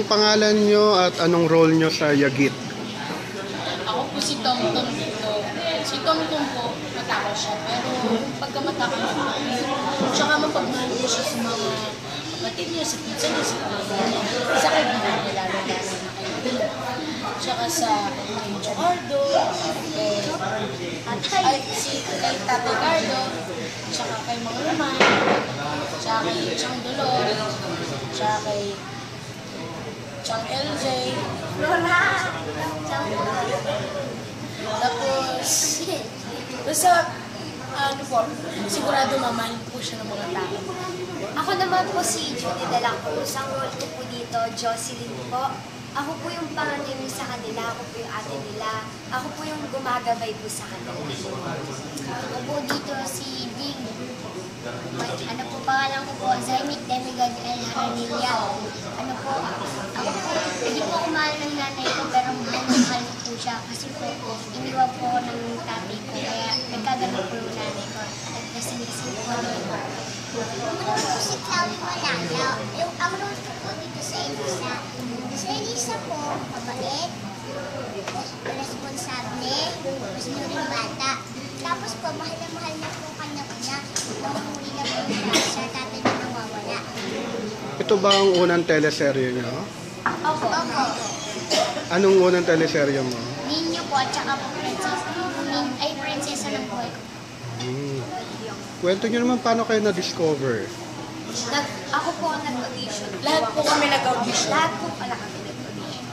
Anong pangalan nyo at anong role nyo sa Yagit? Ako po si Tom Tom dito. Si Tom Tom po, matakot siya. Pero pagka matakot siya, tsaka mapagmahal po siya sa mga kapatid niya, sa pizza niya, sa pamilya niya. Sa kaibigan niya, lalo-lalo na kaibigan. Tsaka sa kay Jocardo, kay Tate Cardo, tsaka kay Mang Roman, tsaka kay Chang Dolor, tsaka kay Chang LJ, Lola! Tapos, basta, ano po, sigurado mamahalin po siya ng mga tao. Ako naman po si Judy de la Cruz. Ang role ko po dito, Jocelyn po. Ako po yung panganay mo sa kanila, ako po yung ate nila. Ako po yung gumagabay po sa kanila. Ako po dito si Dig. Ano po pangalan ko po? Zaimik Demigod El Haranilla. Ano po? Ako po, hindi po ako mahal ng nanay ko pero mahal ko po siya. Kasi po, iniwan po ako ng tatay ko. Kaya nagkagabi po yung nanay ko. Nagkasing-kasing po ako. Muna po si Chloe Manalo. Ang role ko po dito sa Elisa. Sa Elisa po, mabait, responsable, mas rin bata. Tapos po, mahal na po kanya-kanya. Nung huli na po sa tatay na nawawala. Ito ba ang unang teleserye nyo? Opo. Anong unang teleserye mo? Ninyo po at saka po prinsesa ng buhay ko. Kwento nyo naman paano kayo na-discover? Ako po ang nag-audition. Lahat po kami nag-audition. Lahat po pala kami nag-audition.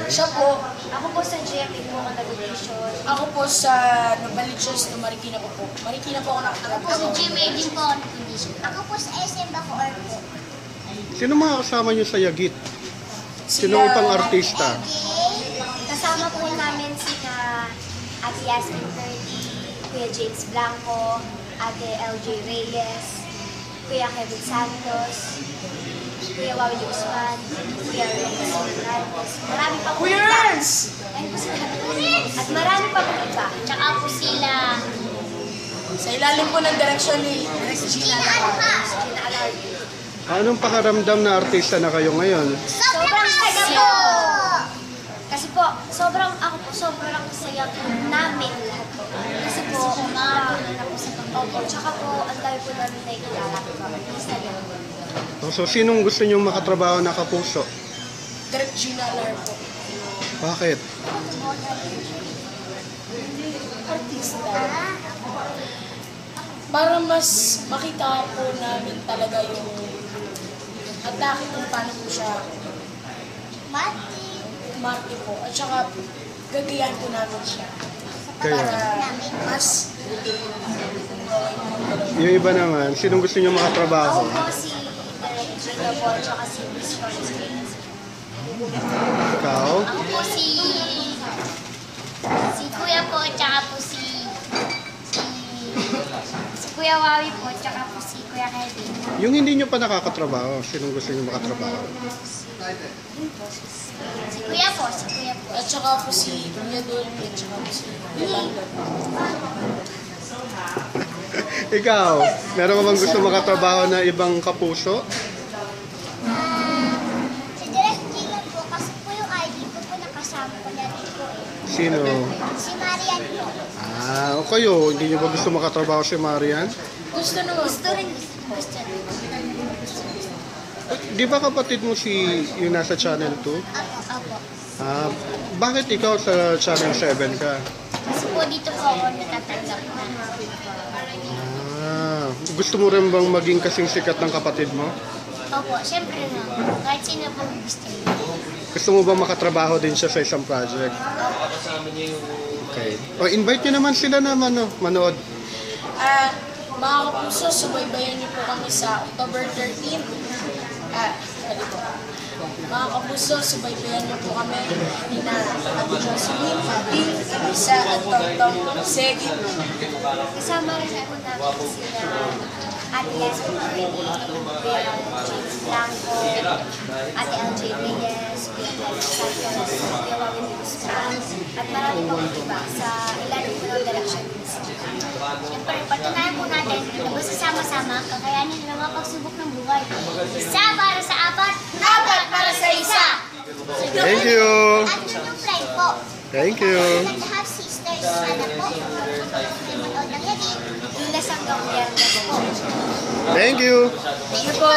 Siya po, Ako po sa GMA po ako nag-audition. ako po sa Novaliches na Marikina po po. Marikina po ako nakatira. Ako sa GMA din po ako nag-audition. Ako po sa SM Bacoor po. Sino mga kasama nyo sa Yagit? Sino ibang artista? Kasama po namin sina Ate Yasmin Curdy, Kuya James Blanco, Ate LJ Reyes, Kuya Kevin Santos, Kuya Wawi Guzman, Kuya Reyes Fernandez. Marami pa po Kuya iba. Ernst! Ayun po sila. At marami pa po iba. Tsaka po sila, Sa ilalim po ng direksyon ni Gina Alvarez. Gina Alardi. Anong pakaramdam na artista na kayo ngayon? Sobrang saya po! Kasi po, sobrang saya po namin lahat po. Kasi po, umabot na po sa opo, tsaka po, ang dami po namin nakikilala po kami. Isa lang. So, sinong gusto nyo makatrabaho na kapuso? Direct Gina Alvarez po. Bakit? Artista. Para mas makita po namin talaga yung atake kung paano po siya Mati po. At saka gagayahan po namin siya. Kaya, Para mas yung iba naman, sinong gusto nyo makatrabaho? Ako po si Direk Gina po, tsaka si Miss Francis. Ikaw? ako po si Kuya po, tsaka po si Kuya Wawi po, tsaka po si Kuya Kevin. Yung hindi nyo pa nakakatrabaho, sinong gusto nyo makatrabaho? Si Kuya po. at saka po si Kuya Dolby at saka po si Kuya Lando. Ikaw, meron ka bang gusto makatrabaho na ibang kapuso? Si Direk Gina po, kasi po yung ID ko po nakasama ko na rin po. Sino? Si Marian po. O kayo, hindi nyo ba gusto makatrabaho si Marian? Gusto naman. Gusto rin. Di ba kapatid mo si yung nasa Channel 2? Opo. Bakit ikaw sa Channel 7 ka? Kasi po dito po ako natatanggap na. Gusto mo rin bang maging kasing sikat ng kapatid mo? Opo, syempre na. Kahit sino po gusto niyo. Gusto mo ba makatrabaho din siya sa isang project? Okay. Invite nyo naman sila na manood. Mga kapuso, subaybayan niyo po kami sa October 13. Mga kapuso, subaybayan niyo po kami ni na Ate Jocelyn, Bill, Lisa at Tong Segit. Kasama rin po namin sila Ate Yasmin Curdy, Kuya James Blanco, Ate LJ Reyes, Kuya Kevin Santos, Kuya Wawi Guzman, at marami pa po iba sa ilalim po ng direction ni Miss Gina. Siyempre, patunayan po natin na basta sama-sama, kakayanin ng mga pagsubok ng buhay. Isa para sa apat, Apat para sa isa! Thank you. At yun yung friend ko. Thank you. Nag-half sisters na po. Manood ng Yanin. Lunes hanggang Biyernes po. Thank you. Thank you po.